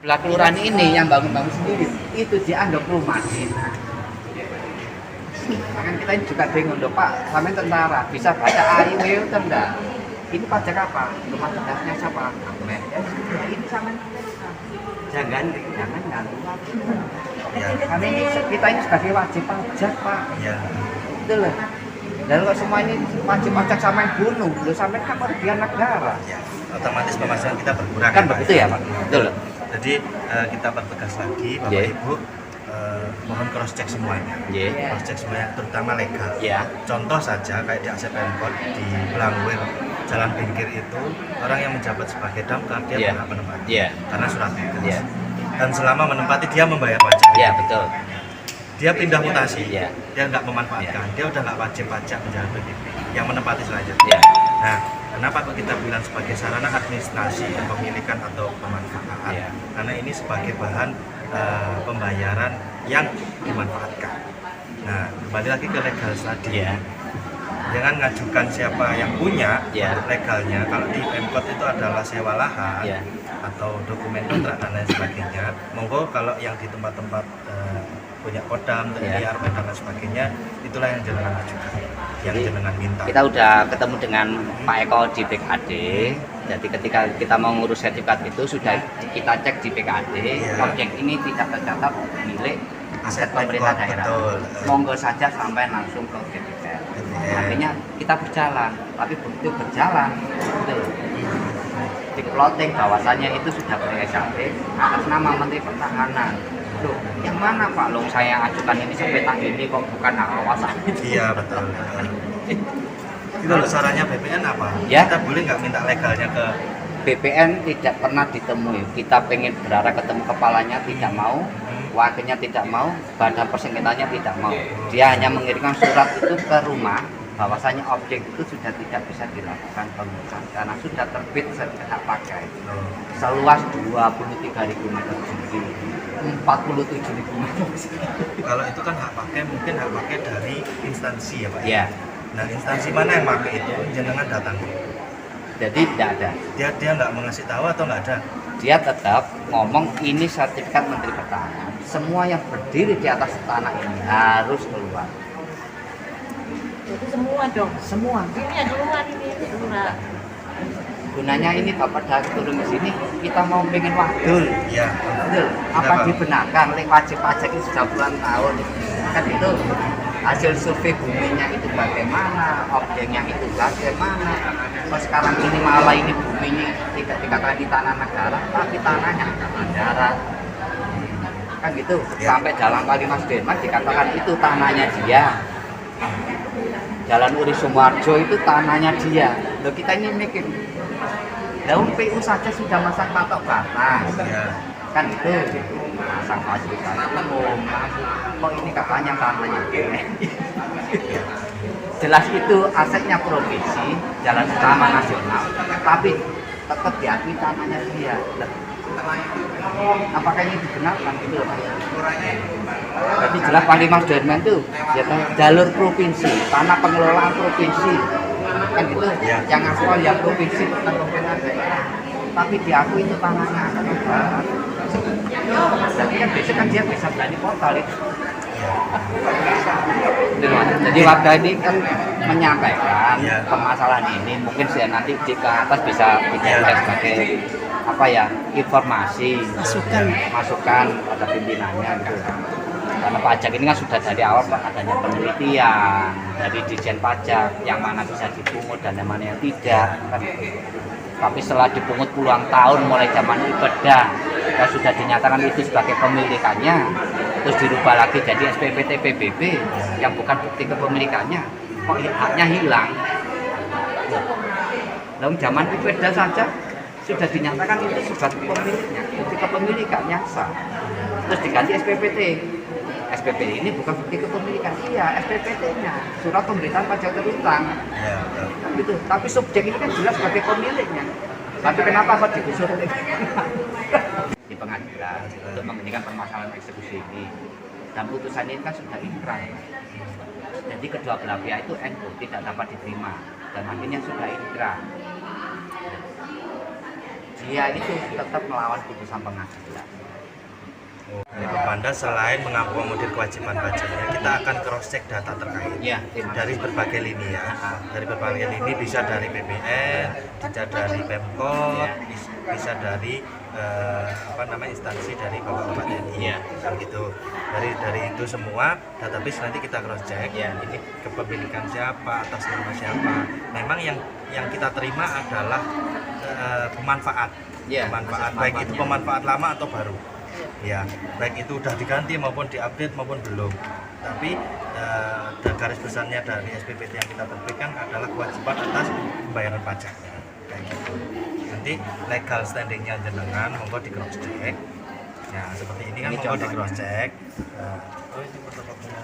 Lah kelurahan ini yang bangun-bangun sendiri itu dianggap rumah dinas. Kan kita ini juga bingung loh Pak, sampai tentara bisa baca AIW atau enggak? Ini pajak apa? Rumah dinasnya siapa? Amen. Ya sudah, ini sama jangan ganggu lagi. Ya. Karena ini kita ini sebagai wajib pajak Pak. Ya. Itu loh. Dan kalau semua ini wajib pajak sama yang bunuh, lo sampai kan kerugian negara. Ya. Otomatis pemasukan kita berkurang. Kan begitu ya Pak? Betul loh. Jadi kita pertegas lagi Bapak Yeah. Ibu mohon cross check semuanya. Yeah. Cross check semuanya terutama legal. Ya. Contoh saja kayak di ASEP Pemkot di Blangwil Jalan Pinggir itu orang yang menjabat sebagai damkar dia Yeah. berhak menempati Yeah. karena surat tugas. Yeah. Dan selama menempati dia membayar pajak. Iya betul. Dia pindah mutasi, Yeah. dia nggak memanfaatkan, dia udah nggak wajib pajak menjalan PBB yang menempati selanjutnya. Iya. Nah, kenapa kok kita bilang sebagai sarana administrasi kepemilikan atau pemanfaatan? Iya. Karena ini sebagai bahan pembayaran yang dimanfaatkan. Nah, kembali lagi ke legal tadi. Iya. Jangan ngajukan siapa yang punya Iya. legalnya. Kalau di Pemkot itu adalah sewa lahan Iya. atau dokumen kontrak dan lain sebagainya. Monggo kalau yang di tempat-tempat punya kodam, Iya. TNI, dan lain sebagainya, itulah yang jenengan ajukan, yang Jadi, jenengan minta. Kita udah ketemu dengan Pak Eko di BKD. Jadi ketika kita mau ngurus sertifikat itu sudah kita cek di BKD, Iya. objek ini tidak tercatat milik aset pemerintah Pemkot, daerah. betul. Monggo saja sampai langsung ke DPR. Iya. Artinya kita berjalan, tapi begitu berjalan, betul. Di plotting bahwasannya itu sudah ber-SAP atas nama Menteri Pertahanan. Loh, yang mana Pak? Loh, saya ajukan ini sampai tadi ini kok bukan hak kawasan. Iya, betul. Itu loh sarannya BPN apa? Ya. Kita boleh nggak minta legalnya ke BPN tidak pernah ditemui. Kita pengen berharap ketemu kepalanya tidak mau, wakilnya tidak mau, badan persengketanya tidak mau. Dia hanya mengirimkan surat itu ke rumah bahwasanya objek itu sudah tidak bisa dilakukan pengurusan karena sudah terbit sertifikat hak pakai seluas 23.000 meter persegi, 47.000 meter persegi. kalau itu kan hak pakai, mungkin hak pakai dari instansi ya Pak? Ya, Nah, instansi mana yang pakai itu jenengan datang? jadi tidak ada. Dia nggak mengasih tahu atau nggak ada? Dia tetap ngomong ini sertifikat Menteri Pertahanan. Semua yang berdiri di atas tanah ini harus keluar. Jadi semua dong. Semua. Ini ya keluar ini keluar. Gunanya ini Bapak dari turun ke sini, kita mau pengen wadul. Iya. Betul. Apa Kenapa? dibenarkan oleh wajib pajak itu sudah puluhan tahun. Kan itu hasil survei buminya itu bagaimana, objeknya itu bagaimana. Kalau sekarang ini malah ini buminya tidak dikatakan di tanah negara, tapi tanahnya tanah darat. Kan gitu. Ya. Sampai Jalan Kalimas Denmark dikatakan itu tanahnya dia. Jalan Uri Sumarjo itu tanahnya dia. Loh kita ini mikir, daun PU saja sudah masang patok batas, Iya. kan itu masang fasilitas umum. Kok ini katanya tanahnya dia? Jelas itu asetnya provinsi, jalan utama nasional, tapi tetap diakui tanahnya dia. Apakah ini dibenarkan gitu loh? Jadi jelas Panglima Sudirman itu ya, jalur provinsi, tanah pengelolaan provinsi, kan gitu. Ya. Yang aspal yang provinsi bukan pemerintah daerah, tapi diakui itu tanahnya akan negara. Jadi kan biasanya kan dia bisa berani portal itu. Jadi warga ini kan menyampaikan Ya. permasalahan ini, mungkin saya nanti di ke atas bisa dijadikan sebagai apa ya, informasi, masukan pada pimpinannya gitu. Karena pajak ini kan sudah dari awal Pak, adanya penelitian dari Ditjen Pajak yang mana bisa dipungut dan yang mana yang tidak kan. Tapi setelah dipungut puluhan tahun mulai zaman Ibadah dan sudah dinyatakan itu sebagai pemilikannya, terus dirubah lagi jadi SPPT PBB yang bukan bukti kepemilikannya, kok haknya hilang. Lalu zaman Ibadah saja sudah dinyatakan itu sebagai pemiliknya, bukti kepemilikannya sah. Terus diganti SPPT. SPPT ini bukan bukti kepemilikan, iya SPPT-nya, surat pemberitaan pajak terutang. Iya, betul. Kan gitu. Tapi subjek ini kan jelas sebagai pemiliknya. Tapi kenapa kok digusur di pengadilan untuk menghentikan permasalahan eksekusi ini? Dan putusan ini kan sudah inkrah. Jadi kedua belah pihak itu NU tidak dapat diterima dan akhirnya sudah inkrah. dia itu tetap melawan putusan pengadilan. Pemda selain mengakomodir kewajiban pajaknya, kita akan cross check data terkait Iya, dari berbagai lini ya. Dari berbagai lini, bisa dari BPN, bisa dari Pemkot, bisa dari instansi dari Bapak-bapak TNI. Iya. Kan gitu. Dari itu semua database nanti kita cross check. Iya. Ini kepemilikan siapa, atas nama siapa. Memang yang kita terima adalah pemanfaat. Iya, Pemanfaat akses baik itu manfaatnya. pemanfaat lama atau baru. Ya, baik itu udah diganti maupun diupdate maupun belum. Tapi garis besarnya dari SPPT yang kita terbitkan adalah kewajiban atas pembayaran pajaknya. Kayak gitu. Nanti legal standingnya jenengan monggo di cross check. Ya, seperti ini kan Ini monggo di contohnya. cross check. Oh itu fotokopinya.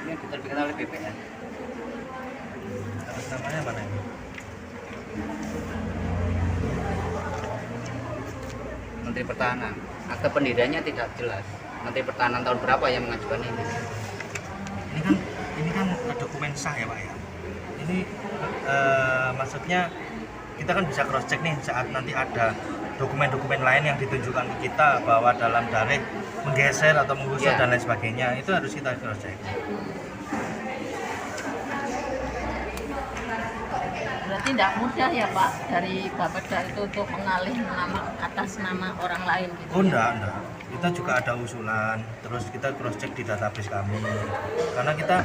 Ini diterbitkan oleh BPN. Atas namanya mana ini? Menteri Pertahanan. Akte pendiriannya tidak jelas. Menteri Pertahanan tahun berapa yang mengajukan ini? Ini kan dokumen sah ya Pak ya. Ini maksudnya kita kan bisa cross check nih saat nanti ada dokumen-dokumen lain yang ditunjukkan ke kita bahwa dalam dalih menggeser atau menggusur Ya. dan lain sebagainya, itu harus kita cross check. Berarti tidak mudah ya Pak dari Bapeda itu untuk mengalih nama atas nama orang lain gitu. Oh enggak. Kita juga ada usulan, terus kita cross check di database kami. Karena kita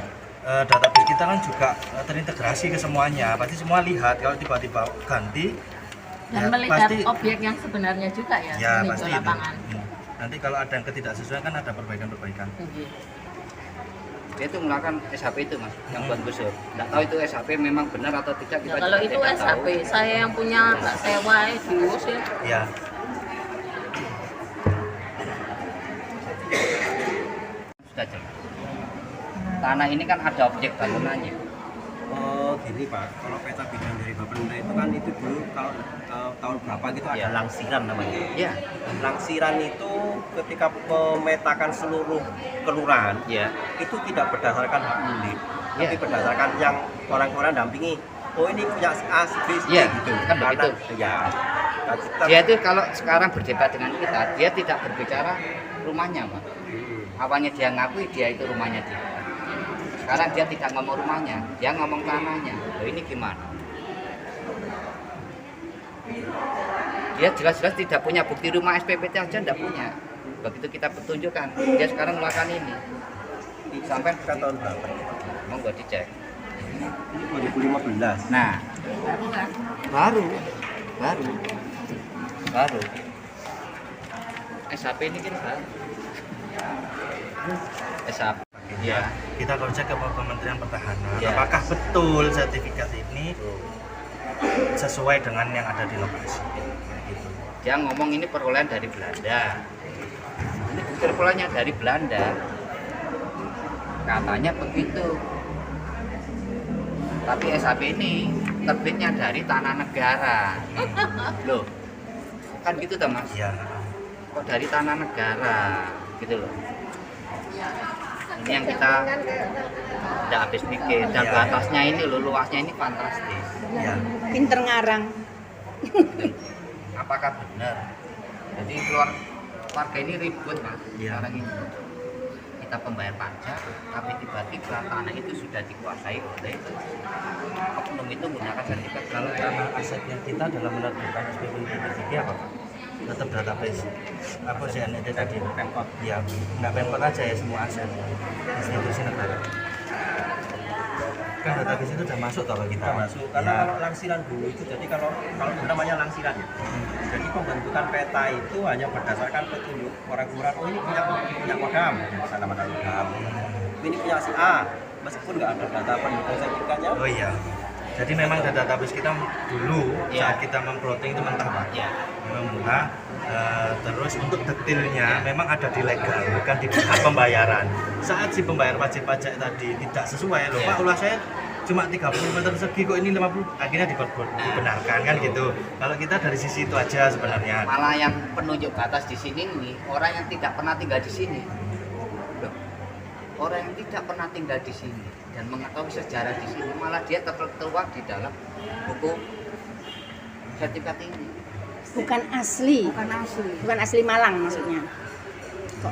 database kita kan juga terintegrasi ke semuanya. Pasti semua lihat kalau tiba-tiba ganti Dan ya, melihat pasti objek yang sebenarnya juga ya, ya meninjau pasti itu. lapangan. Nanti kalau ada yang ketidaksesuaian kan ada perbaikan-perbaikan. Iya. Dia itu melakukan SHP itu Mas, yang buat gusur. Nggak tahu itu SHP memang benar atau tidak, kita Ya, kalau juga itu tidak SHP, tahu. saya yang punya Mbak sewa diusir. Ya, Sudah jelas. Tanah ini kan ada objek bangunannya. Oh gini Pak, kalau peta bidang dari Bapenda itu kan itu dulu kalau tahun berapa gitu ada Ya. langsiran namanya. Iya. Langsiran itu ketika memetakan seluruh kelurahan Iya. itu tidak berdasarkan hak milik, Ya. tapi berdasarkan yang orang-orang dampingi. Oh ini punya A, B, C, Ya, gitu. kan begitu. Ya. Dia itu kalau sekarang berdebat dengan kita, dia tidak berbicara rumahnya Pak. Awalnya dia ngakui dia itu rumahnya dia. Sekarang dia tidak ngomong rumahnya, dia ngomong tanahnya. Loh ini gimana? Dia jelas-jelas tidak punya bukti rumah, SPPT aja tidak punya. Begitu kita tunjukkan, dia sekarang melakukan ini. Sampai Kan tahun berapa? monggo dicek. Ini 2015. Nah, baru SHP ini kan baru. SHP ya. kita cross check ke Kementerian Pertahanan. Ya. Apakah betul sertifikat ini sesuai dengan yang ada di lokasi? Gitu. Dia ngomong ini perolehan dari Belanda. Ini perolehannya dari Belanda. Katanya begitu. Tapi SHP ini terbitnya dari tanah negara. Loh, kan gitu toh Mas? Ya. Kok dari tanah negara gitu loh. Ini yang kita tidak habis pikir. Dan Ya. batasnya ini loh, luasnya ini fantastis. Ya. Pinter ngarang. Apakah benar? Jadi warga ini ribut Mas. Ya. Sekarang ini kita pembayar pajak, tapi tiba-tiba tanah itu sudah dikuasai oleh oknum itu menggunakan sertifikat. Kalau tanah asetnya kita dalam menerbitkan SPPT apa Pak? Tetap database apa sih NED tadi? Pemkot. Ya, nggak Pemkot aja ya, semua aset institusi negara. Kan database itu udah masuk toh ke kita. Kita masuk karena Ya. kalau langsiran dulu itu jadi kalau dulu namanya langsiran ya. Jadi pembentukan peta itu hanya berdasarkan petunjuk orang-orang. Oh ini punya Kodam, nama Kodam. Ini punya si A, meskipun nggak ada data pendukung sertifikatnya. Oh iya. Jadi memang database kita dulu Ya. saat kita memplotting itu mentah Pak. Ya. Memang mentah. Terus untuk detailnya memang ada di legal, bukan di pihak pembayaran. Saat si pembayar wajib pajak tadi tidak sesuai, loh Ya. Pak ulah saya cuma 30 meter persegi kok ini 50, akhirnya dibenarkan kan gitu. Kalau kita dari sisi itu aja sebenarnya. Malah yang penunjuk batas di sini nih orang yang tidak pernah tinggal di sini. Loh, orang yang tidak pernah tinggal di sini dan mengetahui sejarah di sini, malah dia tertuang di dalam buku sertifikat ini. bukan asli. Bukan asli Malang maksudnya.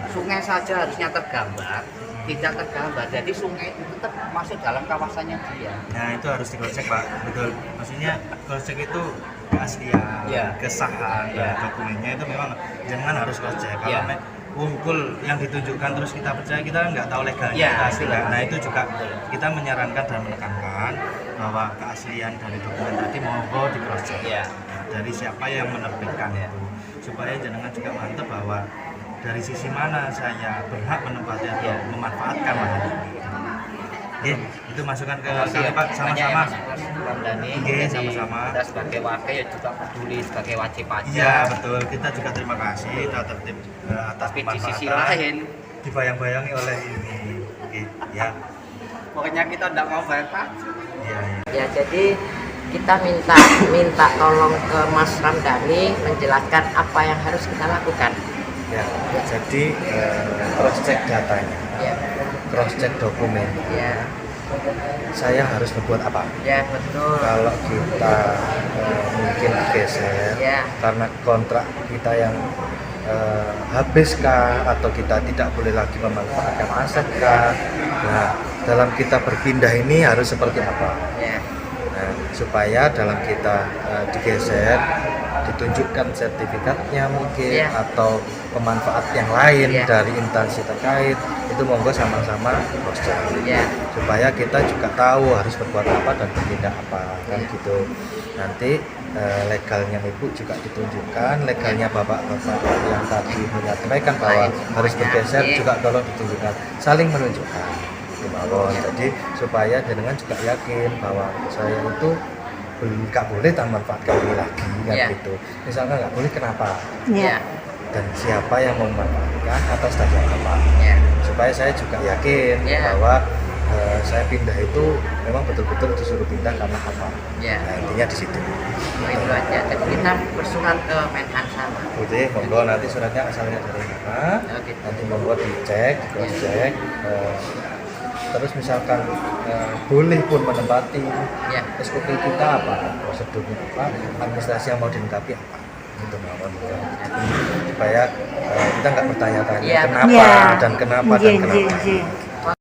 Sungai saja harusnya tergambar, tidak tergambar. Jadi sungai itu tetap masuk dalam kawasannya dia. Nah itu harus di-cross-check Pak, betul. Maksudnya cross-check itu keaslian, Ya. kesahan, Ya. dokumennya itu memang jangan harus cross-check. Kalau Ya. wungkul yang ditunjukkan terus kita percaya, kita nggak tahu legalnya Ya, itu asli. itulah. Nah itu juga kita menyarankan dan menekankan bahwa keaslian dari dokumen tadi monggo di-cross-check. Ya. Nah, dari siapa yang menerbitkan itu, supaya jenengan juga mantap bahwa dari sisi mana saya berhak menempati atau Ya. memanfaatkan lahan ini. Oke, itu masukan ke Makasih kami ya, Pak, banyak ya, sama-sama. Mas Ramdhani. Oke, Jadi, sama-sama. Kita sebagai warga ya juga peduli sebagai wajib pajak. Iya betul, kita juga terima kasih tertib atas Tapi di sisi pemanfaatan lain, dibayang-bayangi oleh ini. Oke, ya, pokoknya kita tidak mau bayar pajak. ya, ya. Ya, jadi kita minta tolong ke Mas Ramdhani menjelaskan apa yang harus kita lakukan. Ya, jadi cross check datanya, Ya, cross check dokumen. ya, Saya harus berbuat apa? ya betul. Kalau kita mungkin geser Ya. karena kontrak kita yang habiskah atau kita tidak boleh lagi memanfaatkan aset kah? Nah, dalam kita berpindah ini harus seperti apa? Ya, Nah, supaya dalam kita digeser, ditunjukkan sertifikatnya mungkin Ya. atau pemanfaat yang lain Ya. dari instansi terkait, itu monggo sama-sama cross check. ya, Supaya kita juga tahu harus berbuat apa dan bertindak apa kan Ya. gitu. Nanti legalnya ibu juga ditunjukkan, legalnya bapak-bapak yang tadi menyampaikan bahwa Lain harus semuanya. bergeser Ya. juga tolong ditunjukkan, saling menunjukkan di bawah. Ya. Jadi supaya jenengan juga yakin bahwa saya itu nggak boleh tak manfaatkan ini lagi kan Ya. gitu. Misalkan nggak boleh kenapa ya, dan siapa yang memanfaatkan atas dasar apa, ya, supaya saya juga yakin Ya. bahwa saya pindah itu memang betul-betul disuruh pindah karena apa. ya. Nah, intinya di situ. Oh, itu aja. Jadi kita bersurat ke Menhan sama. Putih, monggo nanti suratnya asalnya dari mana, Oh, gitu. nanti monggo dicek, di cross check. Terus misalkan boleh pun menempati Ya, SOP kita apa, prosedurnya apa, administrasi yang mau dilengkapi apa, gitu mawon. Supaya kita nggak bertanya-tanya Iya. kenapa Iya. dan kenapa dan Iya, kenapa. iya, iya.